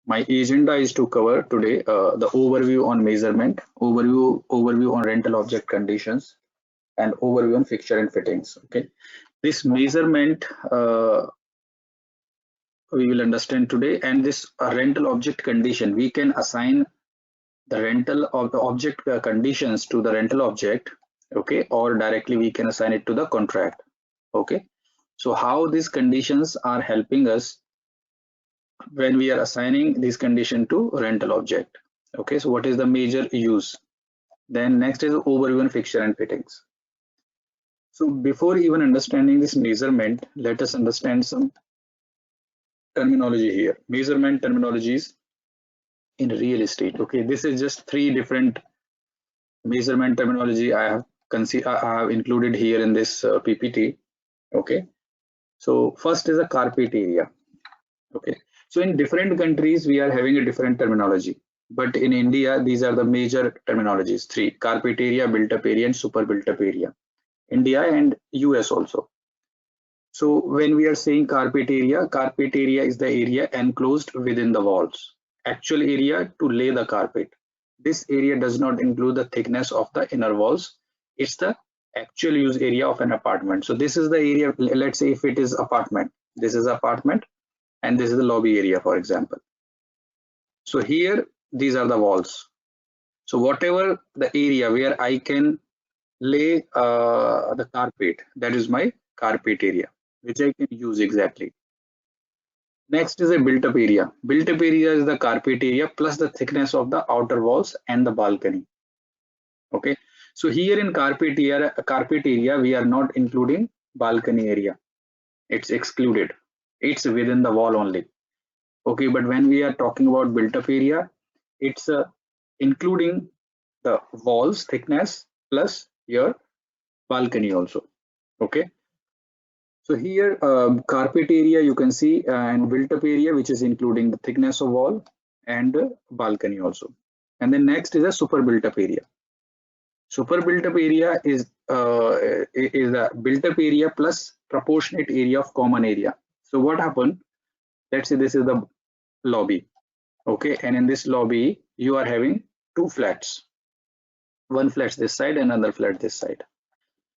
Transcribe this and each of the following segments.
My agenda is to cover today the overview on measurement, overview on rental object conditions, and overview on fixture and fittings. Okay, this measurement we will understand today, and this rental object condition we can assign the rental of the object conditions to the rental object. Okay, or directly we can assign it to the contract. Okay, so how these conditions are helping us when we are assigning this condition to rental object. Okay, so what is the major use? Then next is overview on fixture and fittings. So before even understanding this measurement, let us understand some terminology here. Measurement terminologies in real estate. Okay, this is just three different measurement terminology I have included here in this PPT. Okay, so first is a carpet area. Okay, so in different countries we are having a different terminology, but in India these are the major terminologies: three: carpet area, built up area, and super built up area. India and US also. So when we are saying carpet area is the area enclosed within the walls. Actual area to lay the carpet. This area does not include the thickness of the inner walls. It's the actual use area of an apartment. So this is the area, let's say if it is apartment, this is apartment and this is the lobby area, for example. So here, these are the walls. So whatever the area where I can lay the carpet, that is my carpet area, which I can use exactly. Next is a built-up area. Built-up area is the carpet area plus the thickness of the outer walls and the balcony. Okay, so here in carpet area, we are not including balcony area. It's excluded. It's within the wall only. Okay, but when we are talking about built-up area, it's including the walls thickness plus your balcony also. Okay, so here carpet area you can see and built up area which is including the thickness of wall and balcony also. And then next is a super built up area. Super built up area is a built up area plus proportionate area of common area. So what happened? Let's say this is the lobby. Okay, and in this lobby you are having two flats. One flat this side and another flat this side.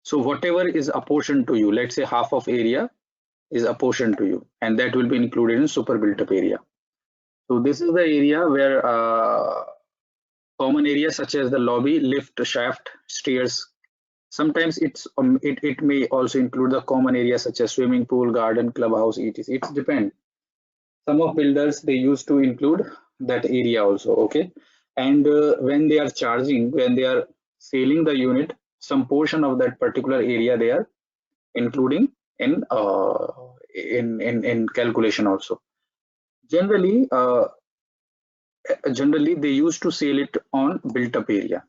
So whatever is apportioned to you, let's say half of area is apportioned to you, and that will be included in super built up area. So this is the area where common areas such as the lobby, lift, shaft, stairs. Sometimes it may also include the common areas such as swimming pool, garden, clubhouse, etc. It depends. Some of builders they used to include that area also. Okay, and when they are charging, when they are selling the unit, some portion of that particular area they are including in calculation also. Generally they used to sell it on built up area.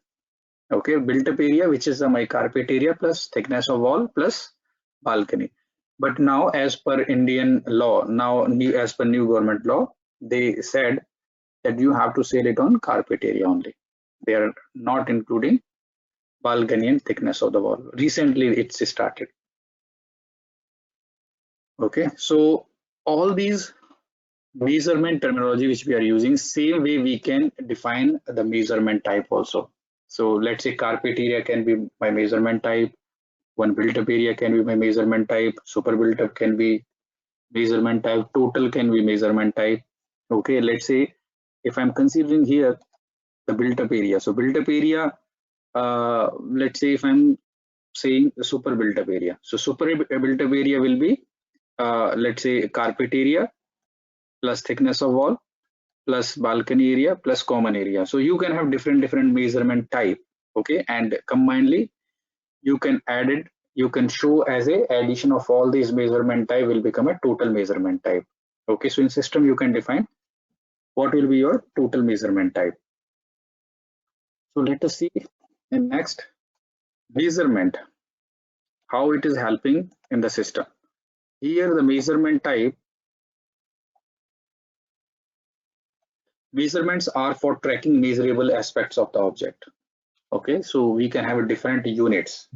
Okay, built up area which is my carpet area plus thickness of wall plus balcony. But now as per Indian law, as per new government law, they said that you have to sell it on carpet area only. They are not including balcony and thickness of the wall. Recently it's started. Okay, so all these measurement terminology which we are using, same way we can define the measurement type also. So let's say carpet area can be my measurement type, one built up area can be my measurement type, super built up can be measurement type, total can be measurement type. Okay, let's say if I'm considering here the built up area, so built up area, let's say if I'm saying the super built up area, so super built up area will be let's say carpet area plus thickness of wall plus balcony area plus common area. So you can have different measurement type. Okay, and combinedly you can add it, you can show as a addition of all these measurement type will become a total measurement type. Okay, so in system you can define what will be your total measurement type. So let us see in next, measurement, how it is helping in the system. Here the measurement type, measurements are for tracking measurable aspects of the object. Okay, so we can have different units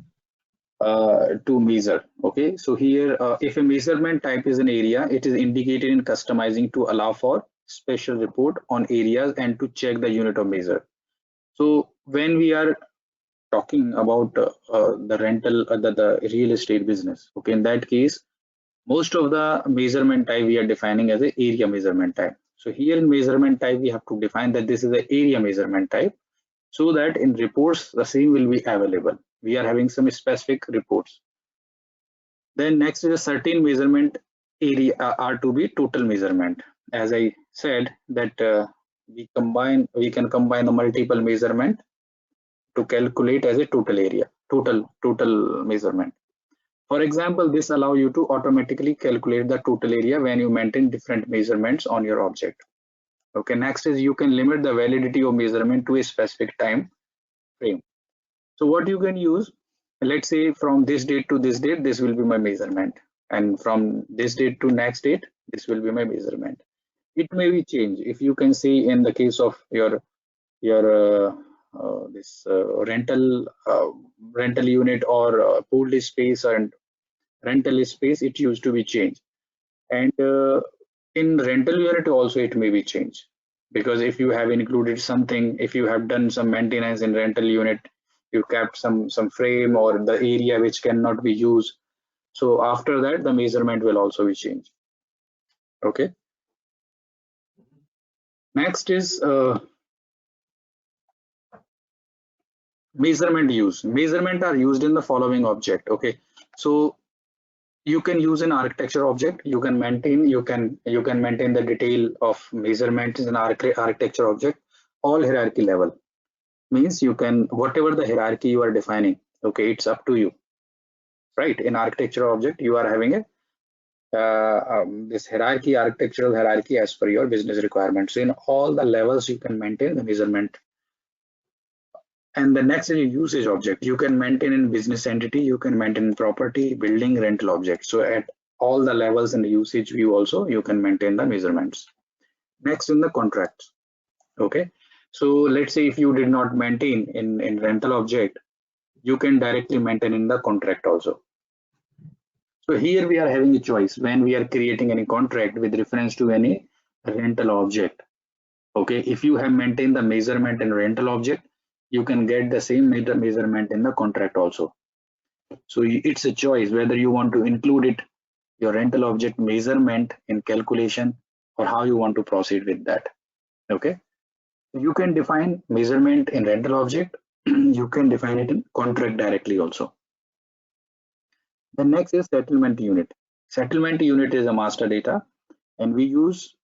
to measure. Okay, so here if a measurement type is an area, it is indicated in customizing to allow for special report on areas and to check the unit of measure. So when we are talking about the rental, the real estate business, okay, in that case, most of the measurement type we are defining as a area measurement type. So here in measurement type, we have to define that this is the area measurement type, so that in reports the same will be available. We are having some specific reports. Then next is a certain measurement area are to be total measurement. As I said that we can combine the multiple measurement to calculate as a total area, total measurement. For example, this allows you to automatically calculate the total area when you maintain different measurements on your object. Okay, next is you can limit the validity of measurement to a specific time frame. So what you can use, let's say from this date to this date, this will be my measurement, and from this date to next date, this will be my measurement. It may be changed. If you can see in the case of your rental unit or pooled space and rental space, it used to be changed. And in rental unit also it may be changed, because if you have included something, if you have done some maintenance in rental unit, you kept some frame or the area which cannot be used, so after that the measurement will also be changed. Okay, next is measurement use. Measurement are used in the following object. Okay, so you can use an architecture object. You can maintain the detail of measurements in architecture object. All hierarchy level means you can, whatever the hierarchy you are defining, okay, it's up to you, right? In architecture object you are having a this hierarchy, architectural hierarchy as per your business requirements. So in all the levels you can maintain the measurement. And the next is usage object. You can maintain in business entity, you can maintain property, building, rental object. So at all the levels in the usage view also you can maintain the measurements. Next in the contracts. Okay, so let's say if you did not maintain in rental object, you can directly maintain in the contract also. So here we are having a choice when we are creating any contract with reference to any rental object. Okay, if you have maintained the measurement in rental object, you can get the same measurement in the contract also. So it's a choice whether you want to include it, your rental object measurement in calculation, or how you want to proceed with that. Okay, you can define measurement in rental object. You can define it in contract directly also. The next is settlement unit. Settlement unit is a master data, and we use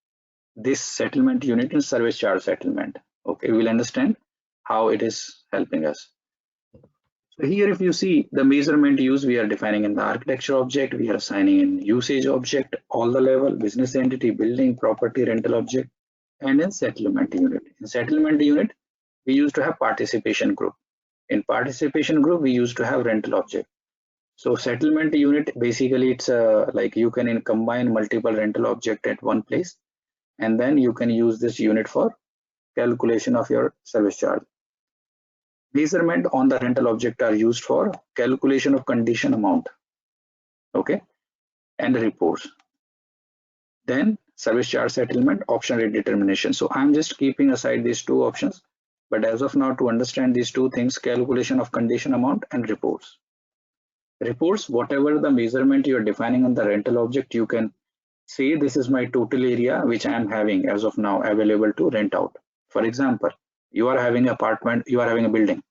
this settlement unit in service charge settlement. Okay, we'll understand how it is helping us. So here if you see the measurement use, we are defining in the architecture object, we are assigning in usage object, all the level, business entity, building, property, rental object, and in settlement unit. In settlement unit, we used to have participation group. In participation group, we used to have rental object. So settlement unit, basically it's like you can combine multiple rental object at one place, and then you can use this unit for calculation of your service charge. Measurement on the rental object are used for calculation of condition amount, okay, and reports. Then service charge settlement, option rate determination. So I'm just keeping aside these two options, but as of now, to understand these two things, calculation of condition amount and reports. Reports, whatever the measurement you are defining on the rental object, you can say this is my total area which I am having as of now available to rent out. For example, you are having an apartment, you are having a building,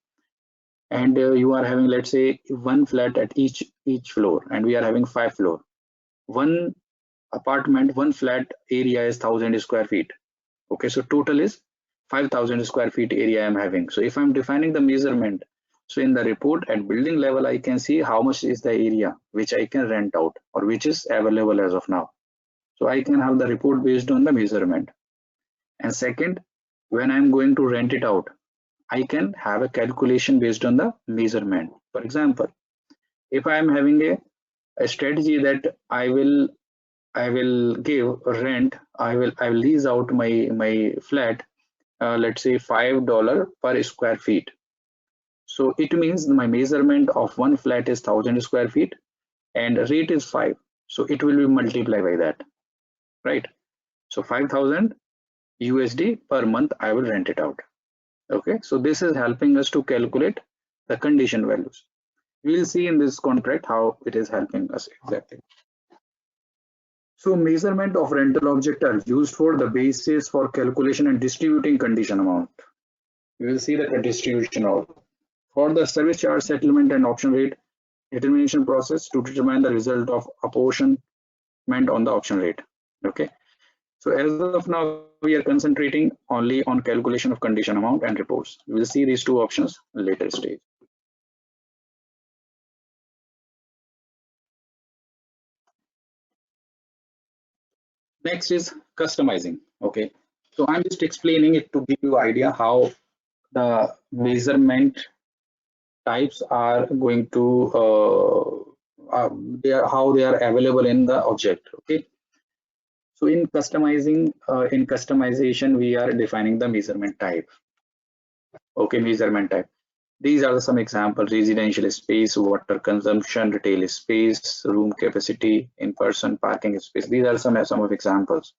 and you are having, let's say, one flat at each floor, and we are having 5 floors. One apartment, one flat area is 1000 square feet. Okay, so total is 5000 square feet area I am having. So if I'm defining the measurement, so in the report at building level, I can see how much is the area which I can rent out or which is available as of now. So I can have the report based on the measurement. And second, when I'm going to rent it out, I can have a calculation based on the measurement. For example, if I am having a strategy that I will give rent, I will lease out my flat, let's say $5 per square feet. So it means my measurement of one flat is 1000 square feet and rate is 5. So it will be multiplied by that, right? So 5000 USD per month I will rent it out. Okay, so this is helping us to calculate the condition values. We will see in this contract how it is helping us exactly. So measurement of rental object are used for the basis for calculation and distributing condition amount. We will see the distribution of for the service charge settlement and option rate determination process to determine the result of apportionment on the option rate. Okay, so as of now we are concentrating only on calculation of condition amount and reports. We will see these two options later stage. Next is customizing. Okay, so I'm just explaining it to give you idea how the measurement types are going to how they are available in the object. Okay, so in customization we are defining the measurement type. Okay, measurement type, these are some examples: residential space, water consumption, retail space, room capacity, in-person parking space. These are some of examples.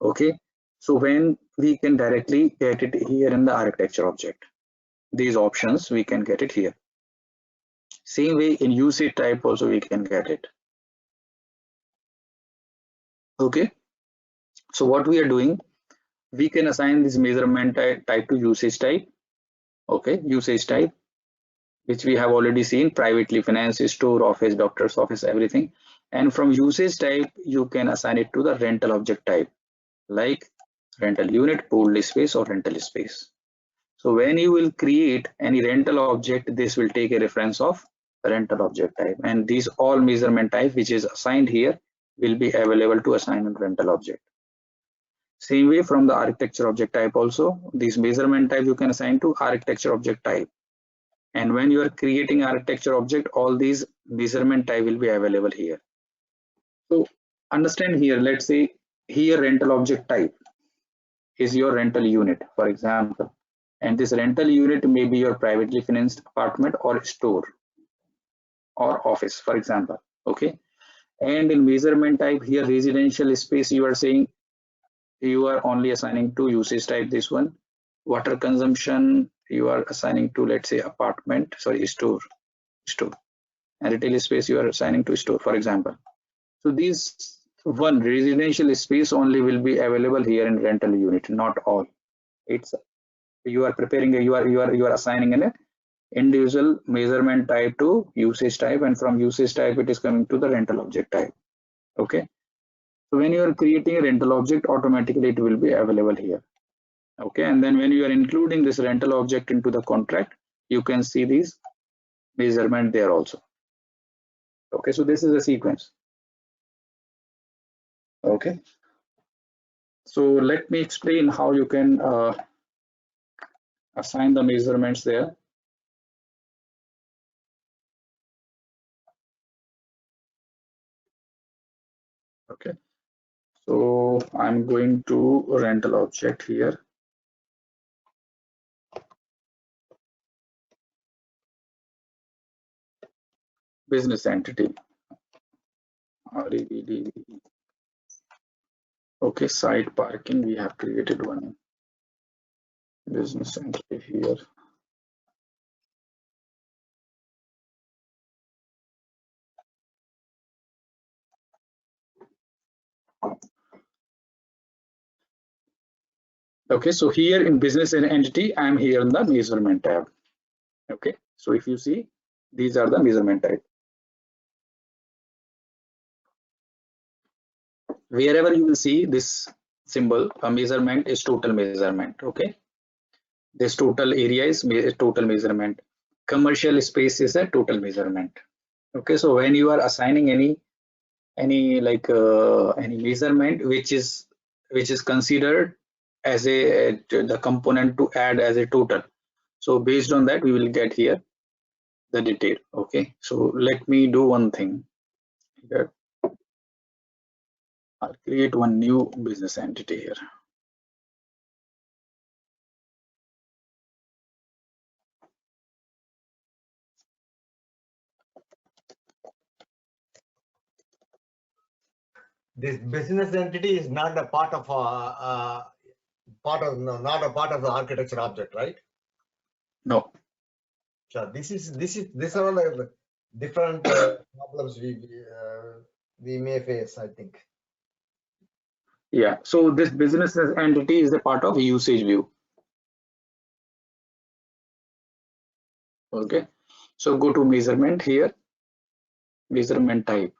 Okay, so when we can directly get it here in the architecture object, these options we can get it here. Same way in usage type also we can get it. Okay, so what we are doing, we can assign this measurement type to usage type. Okay, usage type, which we have already seen: privately financed, store, office, doctor's office, everything. And from usage type you can assign it to the rental object type, like rental unit, pooled space, or rental space. So when you will create any rental object, this will take a reference of rental object type, and these all measurement type which is assigned here will be available to assign a rental object. Same way from the architecture object type also, these measurement type you can assign to architecture object type. And when you are creating architecture object, all these measurement type will be available here. So understand here, let's say here rental object type is your rental unit, for example, and this rental unit may be your privately financed apartment or store or office, for example. Okay, and in measurement type here, residential space, you are saying you are only assigning to usage type this one. Water consumption you are assigning to, let's say, apartment, sorry, store, and retail space you are assigning to store, for example. So these one residential space only will be available here in rental unit, not all. It's you are preparing you are assigning an individual measurement type to usage type, and from usage type it is coming to the rental object type. Okay, so when you are creating a rental object, automatically it will be available here. Okay, and then when you are including this rental object into the contract, you can see these measurement there also. Okay, so this is a sequence. Okay, so let me explain how you can assign the measurements there. Okay, so I'm going to rental object here. Business entity. REBD. Okay, site parking, we have created one business entity here. Okay, so here in business entity, I'm here in the measurement tab. Okay, so if you see, these are the measurement type. Wherever you will see this symbol, a measurement is total measurement. Okay, this total area is total measurement. Commercial space is a total measurement. Okay, so when you are assigning any like any measurement which is considered as a the component to add as a total, so based on that we will get here the detail. Okay, so let me do one thing here. I'll create one new business entity here. This business entity is not a part of part of not a part of the architecture object, right? No. Sure. These are all the different problems we may face, I think. Yeah, so this business entity is a part of usage view. Okay, so go to measurement here, measurement type.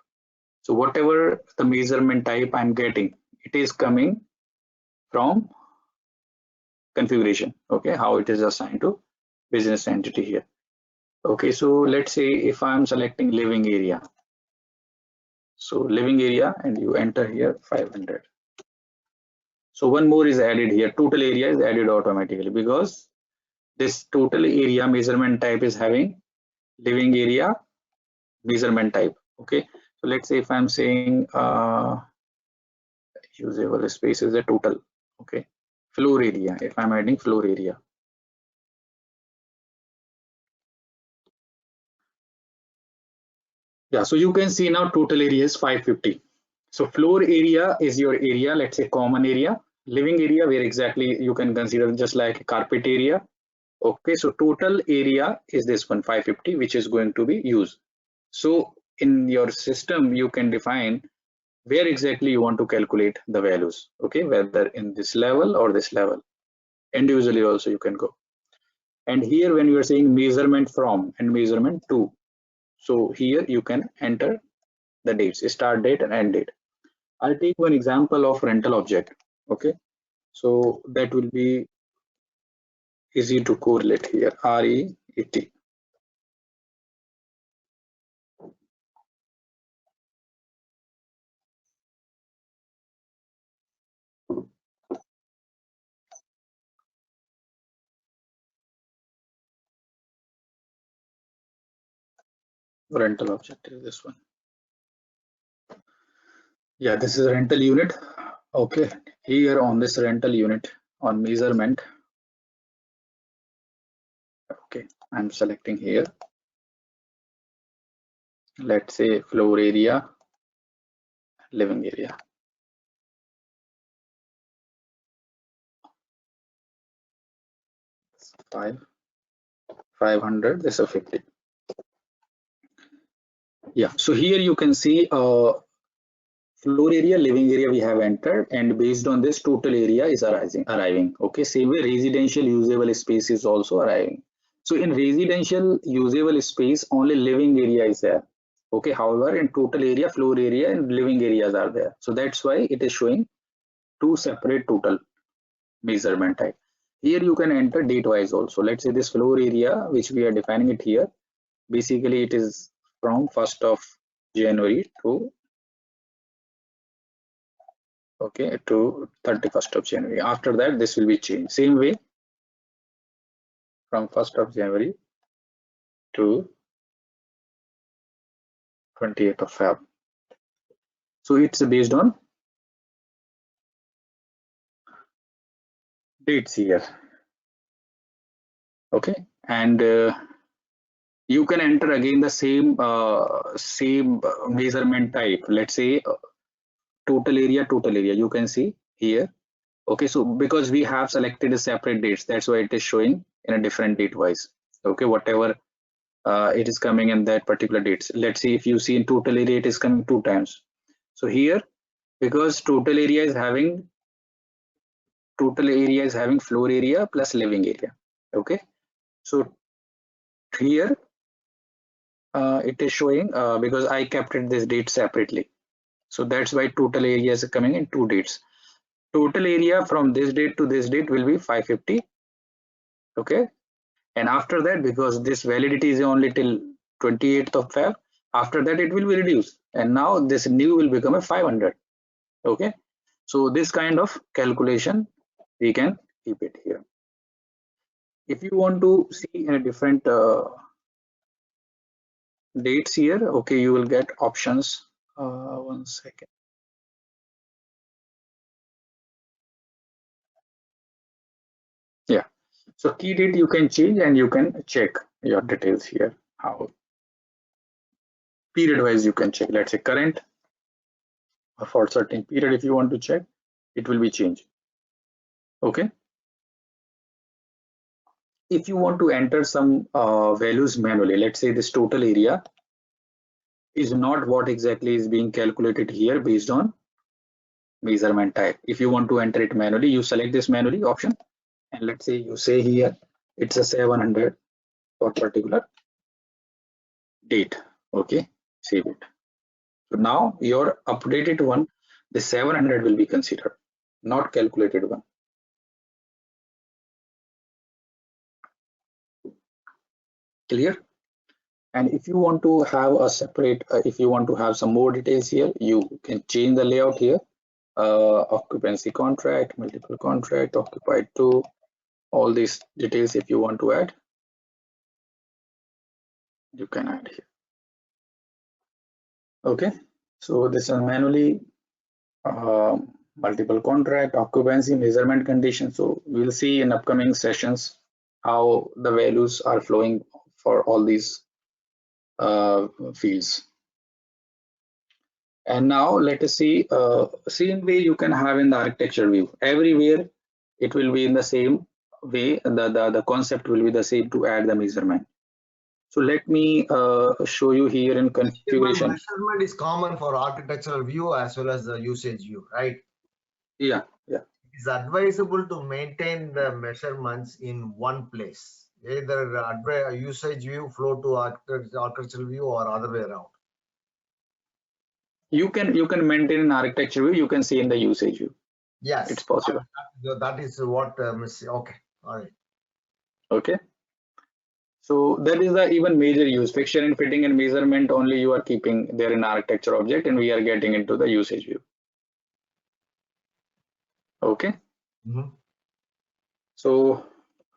So whatever the measurement type I'm getting, it is coming from configuration. Okay, how it is assigned to business entity here. Okay, so let's say if I'm selecting living area. So living area, and you enter here 500. So one more is added here. Total area is added automatically because this total area measurement type is having living area measurement type. Okay, so let's say if I'm saying usable space is a total. Okay, floor area, if I'm adding floor area. Yeah, so you can see now total area is 550. So floor area is your area, let's say common area. Living area where exactly you can consider just like a carpet area. Okay, so total area is this one 550, which is going to be used. So in your system, you can define where exactly you want to calculate the values. Okay, whether in this level or this level. Individually also you can go. And here when you are saying measurement from and measurement to, so here you can enter the dates, start date and end date. I'll take one example of rental object. Okay, so that will be easy to correlate here. RET. Rental object is this one. Yeah, this is a rental unit. Okay, here on this rental unit on measurement. Okay, I'm selecting here. Let's say floor area, living area. Five, 500. This is 50. Yeah, so here you can see floor area, living area we have entered, and based on this total area is arriving. Okay, same way residential usable space is also arriving. So in residential usable space only living area is there. Okay, however in total area, floor area and living areas are there. So that's why it is showing two separate total measurement type. Here you can enter date wise also. Let's say this floor area which we are defining it here, basically it is from 1st of January to okay to 31st of January. After that this will be changed. Same way from 1st of January to 28th of Feb. So it's based on dates here. Okay, and you can enter again the same measurement type. Let's say total area you can see here. Okay, so because we have selected a separate dates, that's why it is showing in a different date wise. Okay, whatever it is coming in that particular dates. Let's see if you see in total area it is coming 2 times. So here because total area is having floor area plus living area. Okay, so here it is showing because I kept it this date separately. So that's why total area is coming in 2 dates. Total area from this date to this date will be 550. Okay, and after that because this validity is only till 28th of Feb, after that it will be reduced and now this new will become a 500. Okay, so this kind of calculation we can keep it here. If you want to see in a different dates here, okay, you will get options. One second. Yeah, so key date you can change and you can check your details here. How period wise you can check. Let's say current or for certain period if you want to check, it will be changed. Okay. If you want to enter some values manually, let's say this total area is not what exactly is being calculated here based on measurement type. If you want to enter it manually, you select this manually option, and let's say you say here it's a 700 for particular date. Okay, save it. So now your updated one, the 700 will be considered, not calculated one. Clear? And if you want to have a separate, if you want to have some more details here, you can change the layout here. Occupancy contract, multiple contract, occupied to, all these details if you want to add, you can add here. Okay, so this is manually multiple contract, occupancy, measurement condition. So we'll see in upcoming sessions how the values are flowing for all these fields. And now let us see same way you can have in the architecture view. Everywhere it will be in the same way. The concept will be the same to add the measurement. So let me show you here in configuration. Measurement is common for architectural view as well as the usage view, right? Yeah. It is advisable to maintain the measurements in one place. Either usage view flow to architectural view or other way around. You can maintain an architecture view, you can see in the usage view. Yes, it's possible. That is what okay, all right. Okay, so that is the even major use. Fixture and fitting and measurement only you are keeping there in architecture object, and we are getting into the usage view. Okay. So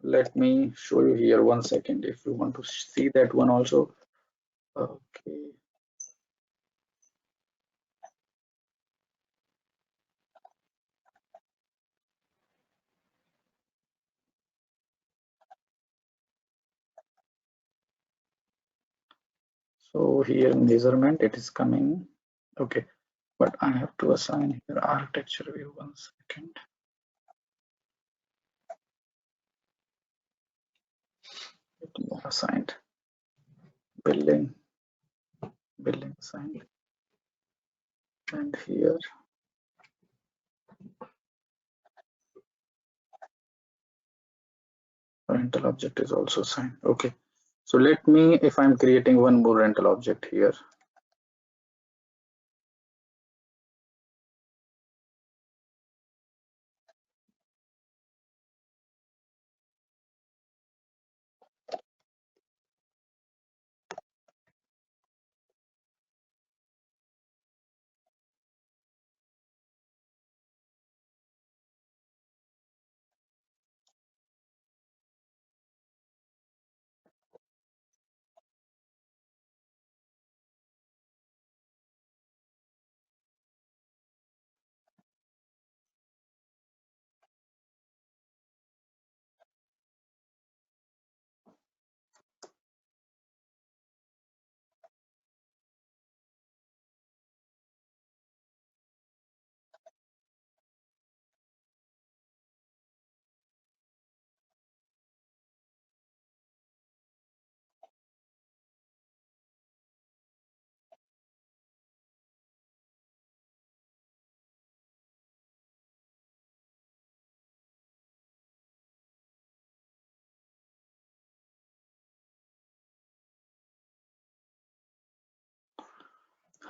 let me show you here 1 second if you want to see that one also. Okay. So here measurement, it is coming. Okay, but I have to assign here architecture view. 1 second. Assigned building assigned, and here rental object is also assigned. Okay, so let me, if I'm creating one more rental object here.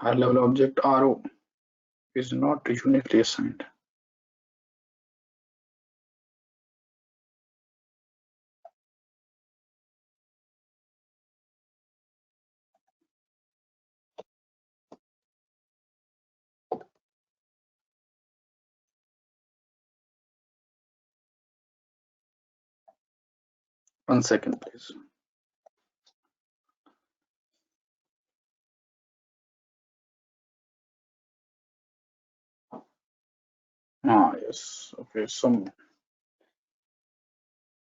High level object RO is not uniquely assigned. One second, please. Yes. Okay, so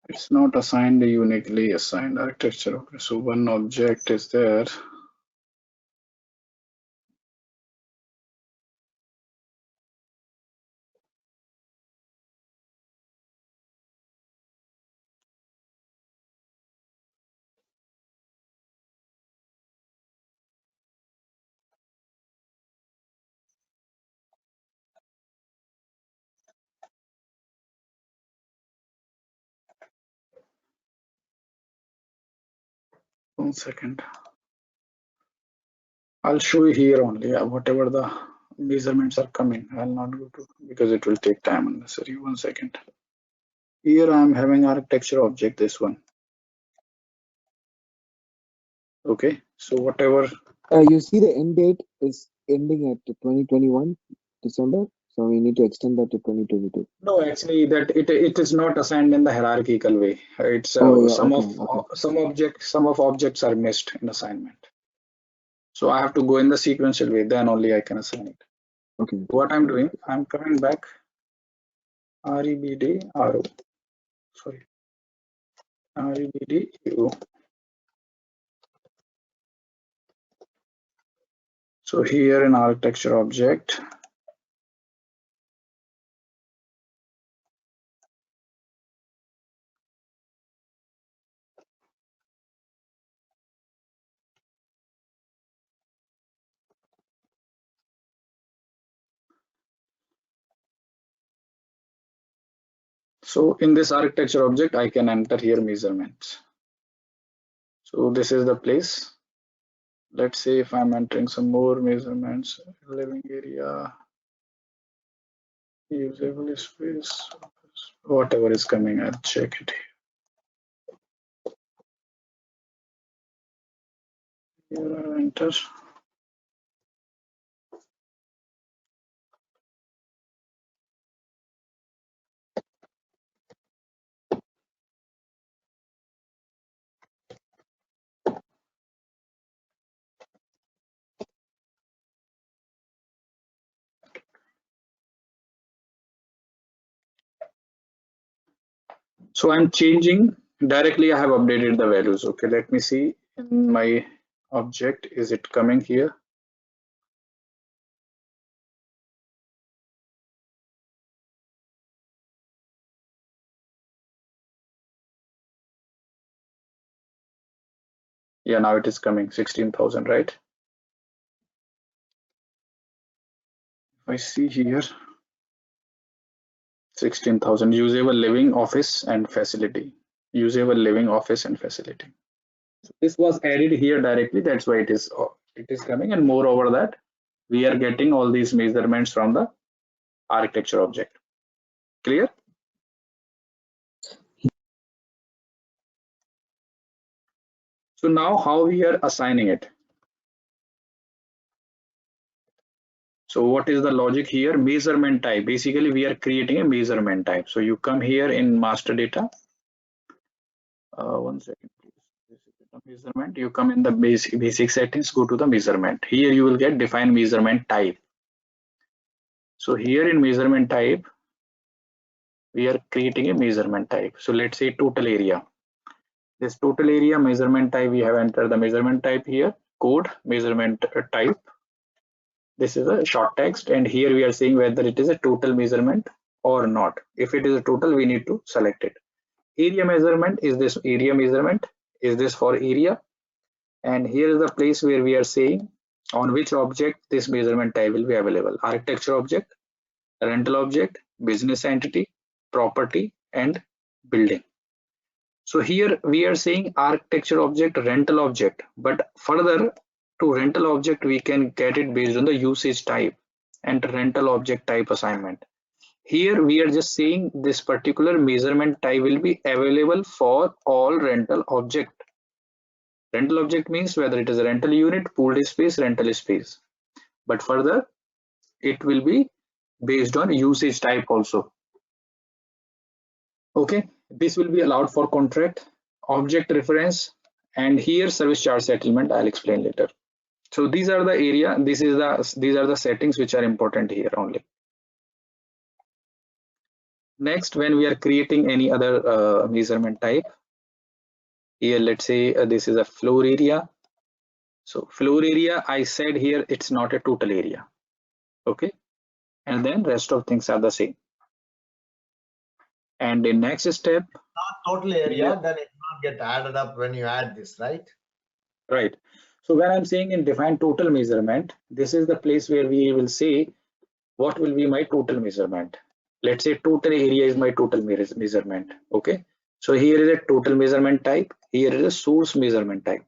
it's not assigned uniquely assigned architecture. Okay, so one object is there. 1 second. I'll show you here only whatever the measurements are coming. I'll not go to because it will take time unnecessary. 1 second. Here I am having architecture object, this one. Okay, so whatever. You see the end date is ending at 2021 December, so we need to extend that to 2022. No, actually, that it is not assigned in the hierarchical way. It's Oh, yeah, some okay, of some objects are missed in assignment. So I have to go in the sequential way. Then only I can assign it. Okay. What I'm doing, I'm coming back. REBD RO. Sorry. REBD U. So here in architecture object, so in this architecture object, I can enter here measurements. So this is the place. Let's say if I'm entering some more measurements, living area, usable space, whatever is coming, I'll check it here. Here I'll enter. So I'm changing directly. I have updated the values. Okay, let me see in my object. Is it coming here? Yeah, now it is coming 16,000, right? If I see here 16,000 usable living office and facility. Usable living office and facility. So this was added here directly. That's why it is coming. And moreover that we are getting all these measurements from the architecture object. Clear? So now how we are assigning it? So what is the logic here? Measurement type. Basically, we are creating a measurement type. So you come here in master data. 1 second, please. This is the measurement. You come in the basic settings, go to the measurement. Here you will get define measurement type. So here in measurement type, we are creating a measurement type. So let's say total area. This total area measurement type, we have entered the measurement type here, code measurement type. This is a short text, and here we are saying whether it is a total measurement or not. If it is a total, we need to select it. Area measurement, is this area measurement? Is this for area? And here is the place where we are saying on which object this measurement type will be available. Architecture object, rental object, business entity, property, and building. So here we are saying architecture object, rental object, but further to rental object we can get it based on the usage type and rental object type assignment. Here we are just saying this particular measurement type will be available for all rental object. Rental object means whether it is a rental unit, pooled space, rental space. But further it will be based on usage type also. Okay, this will be allowed for contract, object reference, and here service charge settlement. I'll explain later. So these are the area. These are the settings which are important here only. Next, when we are creating any other measurement type, here let's say this is a floor area. So floor area, I said here it's not a total area. Okay, and then rest of things are the same. And the next step, Not total area, then it will not get added up when you add this, right? Right. So when I'm saying in define total measurement, this is the place where we will say what will be my total measurement. Let's say total area is my total measurement. Okay. So here is a total measurement type. Here is a source measurement type.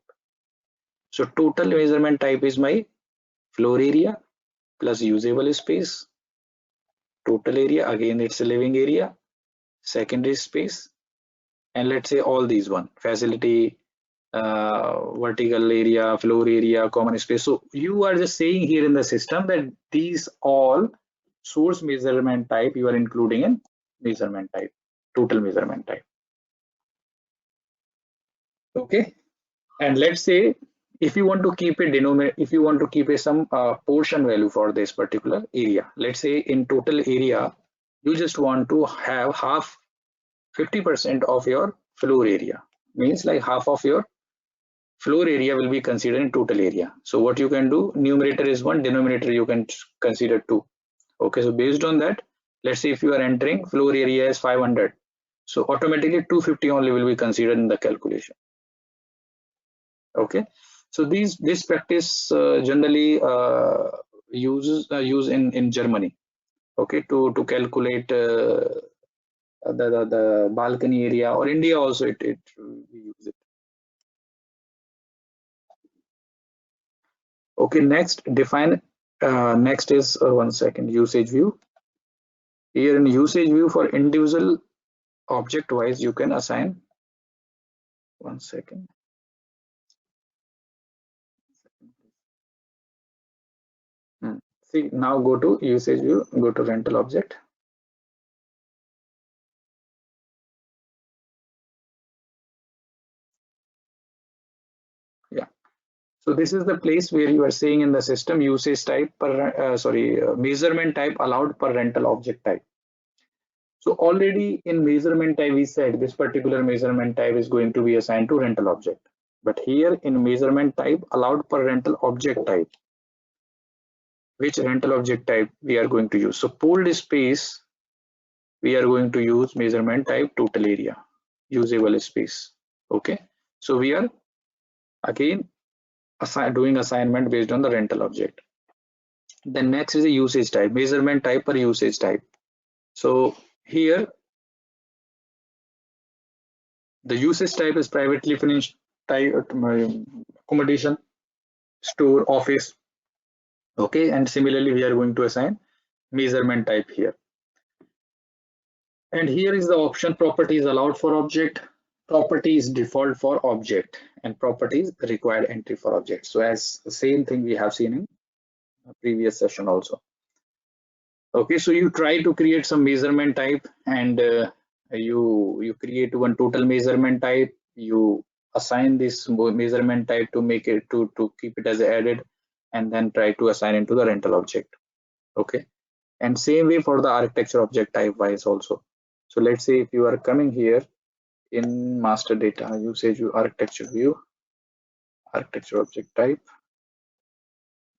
So total measurement type is my floor area plus usable space. Total area, again it's a living area, secondary space, and let's say all these one, facility, vertical area, floor area, common space. So you are just saying here in the system that these all source measurement type you are including in measurement type, total measurement type. Okay, and let's say if you want to keep a denominator, if you want to keep a some portion value for this particular area, let's say in total area you just want to have half 50% of your floor area, means like half of your floor area will be considered in total area. So what you can do, numerator is 1, denominator you can consider 2. Okay, so based on that, let's say if you are entering floor area is 500, so automatically 250 only will be considered in the calculation. Okay, so this practice generally use in Germany, okay, to calculate the balcony area, or India also it we use it. Okay, next define next is one second, usage view. Here in usage view, for individual object wise you can assign, one second. See, now go to usage view, go to rental object. Yeah, so this is the place where you are saying in the system usage type per measurement type allowed per rental object type. So already in measurement type we said this particular measurement type is going to be assigned to rental object, but here in measurement type allowed per rental object type, which rental object type we are going to use? So pooled space, we are going to use measurement type total area, usable space. Okay, so we are again doing assignment based on the rental object. Then next is the usage type, measurement type per usage type. So here the usage type is privately furnished type, accommodation, store, office. Okay, and similarly we are going to assign measurement type here. And here is the option, properties allowed for object, property is default for object, and properties required entry for object. So as the same thing we have seen in a previous session also. Okay, so you try to create some measurement type, and you create one total measurement type, you assign this measurement type to make it to keep it as added, and then try to assign it to the rental object. Okay, and same way for the architecture object type wise also. So let's say if you are coming here in master data, usage view, architecture view, architecture object type,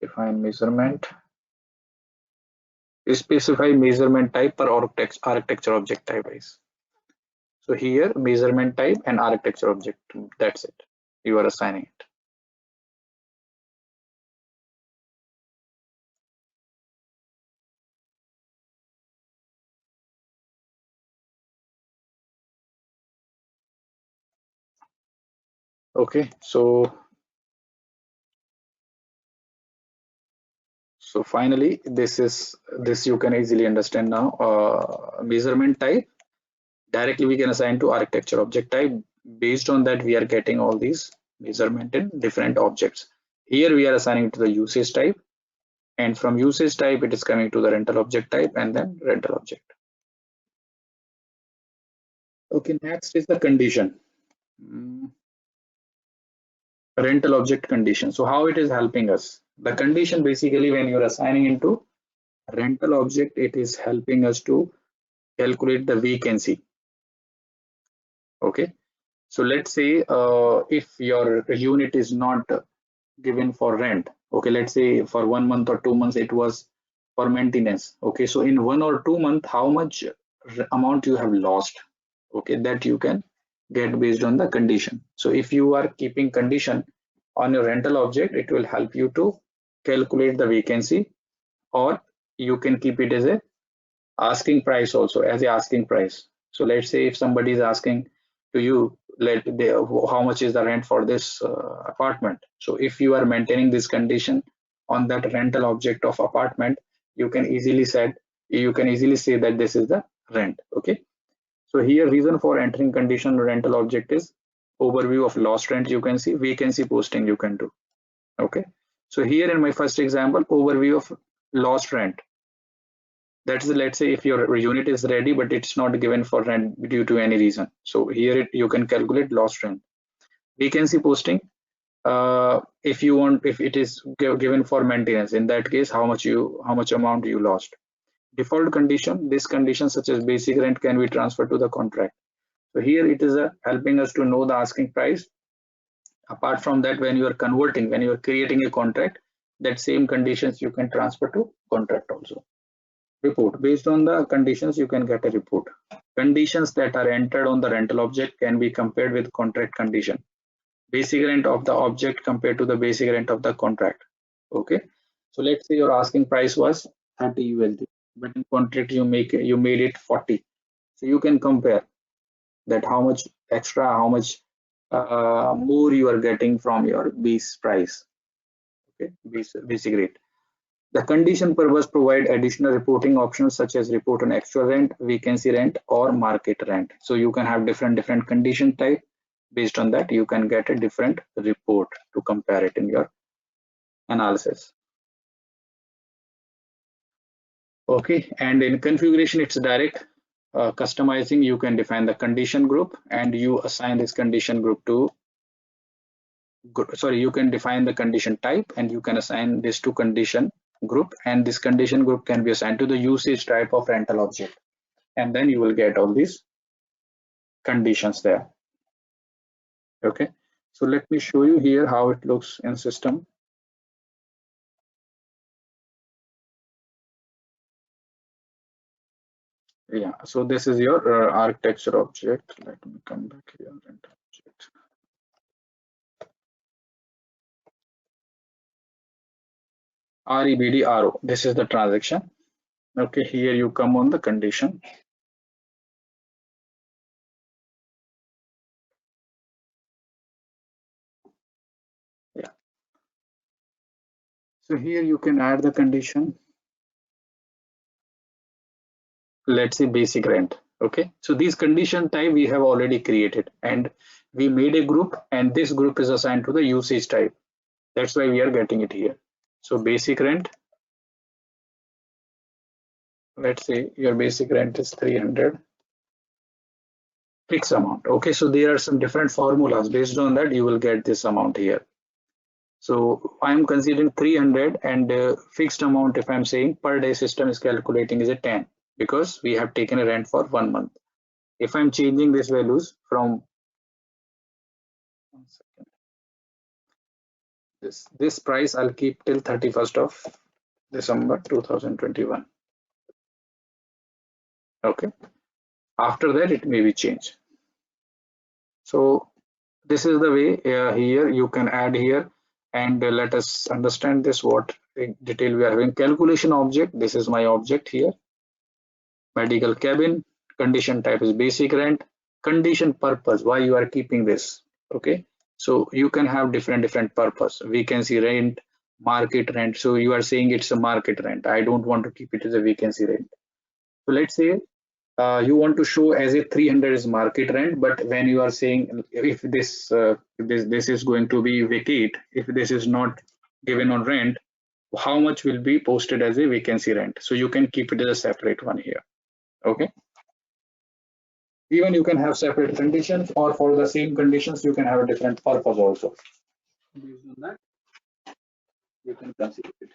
define measurement, specify measurement type per architecture object type wise. So here measurement type and architecture object, that's it, you are assigning it. Okay, so finally this you can easily understand now. Measurement type directly we can assign to architecture object type. Based on that we are getting all these measurement in different objects. Here we are assigning to the usage type, and from usage type it is coming to the rental object type, and then rental object. Okay, next is the condition. Rental object condition. So how it is helping us? The condition basically when you are assigning into rental object, it is helping us to calculate the vacancy. Okay, so let's say if your unit is not given for rent, okay, let's say for 1 month or 2 months it was for maintenance. Okay, so in 1 or 2 months how much amount you have lost, okay, that you can get based on the condition. So if you are keeping condition on your rental object, it will help you to calculate the vacancy, or you can keep it as a asking price also, as a asking price. So let's say if somebody is asking to you how much is the rent for this apartment. So if you are maintaining this condition on that rental object of apartment, you can easily say that this is the rent. Okay, so here reason for entering condition rental object is overview of lost rent. You can see vacancy posting you can do. Okay, so here in my first example, overview of lost rent. That's let's say if your unit is ready but it's not given for rent due to any reason. So here you can calculate lost rent. Vacancy posting, if you want, if it is given for maintenance, in that case how much amount you lost. Default condition, this condition such as basic rent can be transferred to the contract. So here it is helping us to know the asking price. Apart from that, when you are creating a contract, that same conditions you can transfer to contract also. Report, based on the conditions you can get a report. Conditions that are entered on the rental object can be compared with contract condition. Basic rent of the object compared to the basic rent of the contract. Okay, so let's say your asking price was 30 USD, but in contract you made it 40. So you can compare that how much extra, how much more you are getting from your base price. Okay, basic rate. The condition purpose provide additional reporting options such as report on actual rent, vacancy rent, or market rent. So you can have different condition type. Based on that, you can get a different report to compare it in your analysis. Okay, and in configuration, it's direct. Customizing, you can define the condition group and you assign this condition group to, you can define the condition type and you can assign this to condition group, and this condition group can be assigned to the usage type of rental object, and then you will get all these conditions there. Okay, so let me show you here how it looks in system. Yeah, so this is your architecture object. Let me come back here. Rental object. REBD RO, this is the transaction. Okay, here you come on the condition. Yeah, so here you can add the condition. Let's say basic rent. Okay, so these condition type we have already created and we made a group, and this group is assigned to the usage type. That's why we are getting it here. So basic rent, let's say your basic rent is 300, fixed amount. Okay, so there are some different formulas. Based on that, you will get this amount here. So I'm considering 300 and fixed amount. If I'm saying per day system is calculating is a 10 because we have taken a rent for 1 month. If I'm changing these values from this price, I'll keep till 31st of December 2021. Okay, after that it may be changed. So this is the way here you can add here, and let us understand this what in detail we are having. Calculation object, this is my object here. Medical cabin, condition type is basic rent. Condition purpose, why you are keeping this. Okay, so you can have different purpose. Vacancy rent, market rent. So you are saying it's a market rent. I don't want to keep it as a vacancy rent. So let's say you want to show as a 300 is market rent, but when you are saying if this this is going to be vacate, if this is not given on rent, how much will be posted as a vacancy rent? So you can keep it as a separate one here. Okay, even you can have separate conditions, or for the same conditions you can have a different purpose also. Based on that, you can consider it.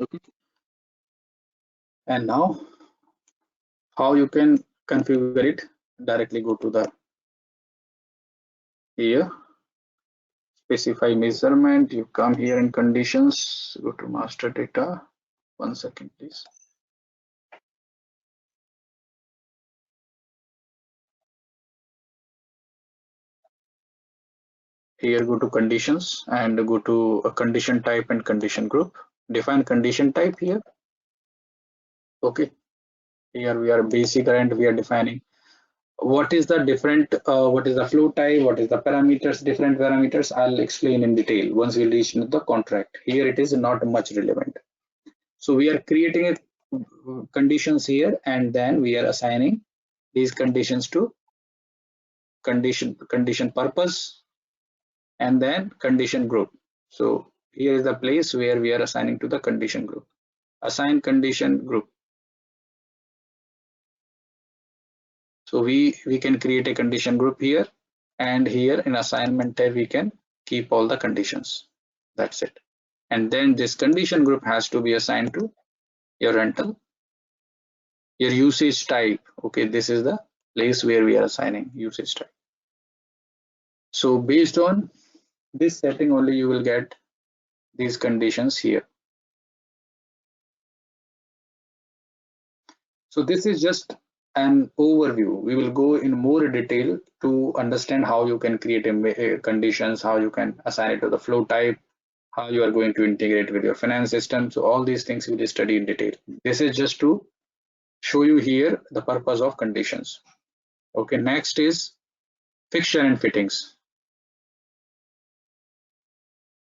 Okay, and now how you can configure it? Directly go to the here, specify measurement. You come here in conditions, go to master data. 1 second please. Here go to conditions and go to a condition type and condition group. Define condition type here. Okay, here we are basic and we are defining what is the different what is the flow type, what is the parameters, different parameters. I'll explain in detail once we reach into the contract. Here it is not much relevant. So we are creating a conditions here, and then we are assigning these conditions to condition purpose and then condition group. So here is the place where we are assigning to the condition group. Assign condition group. So we can create a condition group here, and here in assignment tab we can keep all the conditions. That's it. And then this condition group has to be assigned to your rental, your usage type. Okay, this is the place where we are assigning usage type. So based on this setting only you will get these conditions here. So this is just an overview. We will go in more detail to understand how you can create conditions, how you can assign it to the flow type, how you are going to integrate with your finance system. So all these things we will study in detail. This is just to show you here the purpose of conditions. Okay, next is fixture and fittings.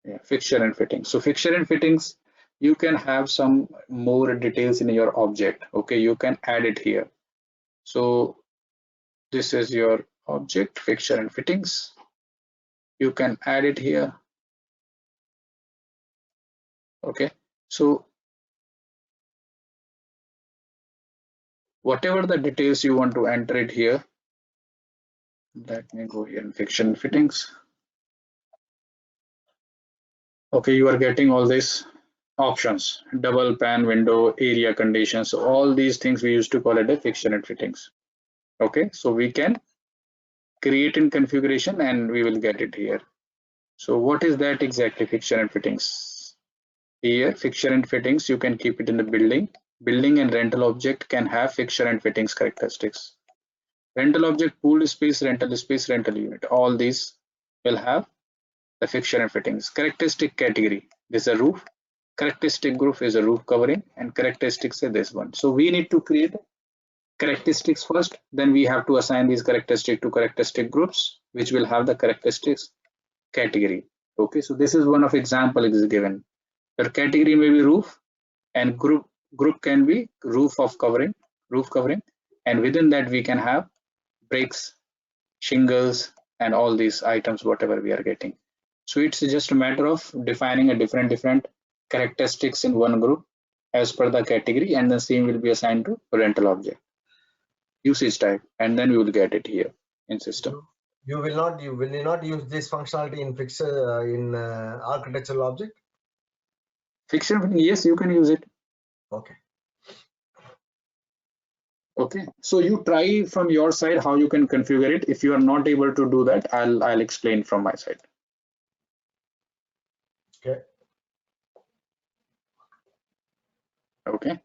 Yeah, fixture and fittings. So fixture and fittings, you can have some more details in your object. Okay, you can add it here. So this is your object, fixture and fittings. You can add it here. Okay, so whatever the details you want to enter it here. Let me go here in fixture and fittings. Okay, you are getting all these options: double pan window, area conditions. So all these things we used to call it a fixture and fittings. Okay, so we can create in configuration and we will get it here. So what is that exactly? Fixture and fittings. Here fixture and fittings, you can keep it in the building and rental object can have fixture and fittings characteristics. Rental object, pool space, rental unit, all these will have the fixture and fittings. Characteristic category, this is a roof. Characteristic group is a roof covering, and characteristics is this one. So we need to create characteristics first, then we have to assign these characteristics to characteristic groups, which will have the characteristics category. Okay, so this is one of example is given. Your category may be roof, and group can be roof covering, and within that we can have bricks, shingles, and all these items whatever we are getting. So it's just a matter of defining a different characteristics in one group as per the category, and the same will be assigned to rental object, usage type, and then we will get it here in system. You will not use this functionality in fixture in architectural object. Fixture, yes, you can use it. Okay. Okay, so you try from your side how you can configure it. If you are not able to do that, I'll explain from my side. Okay. Okay.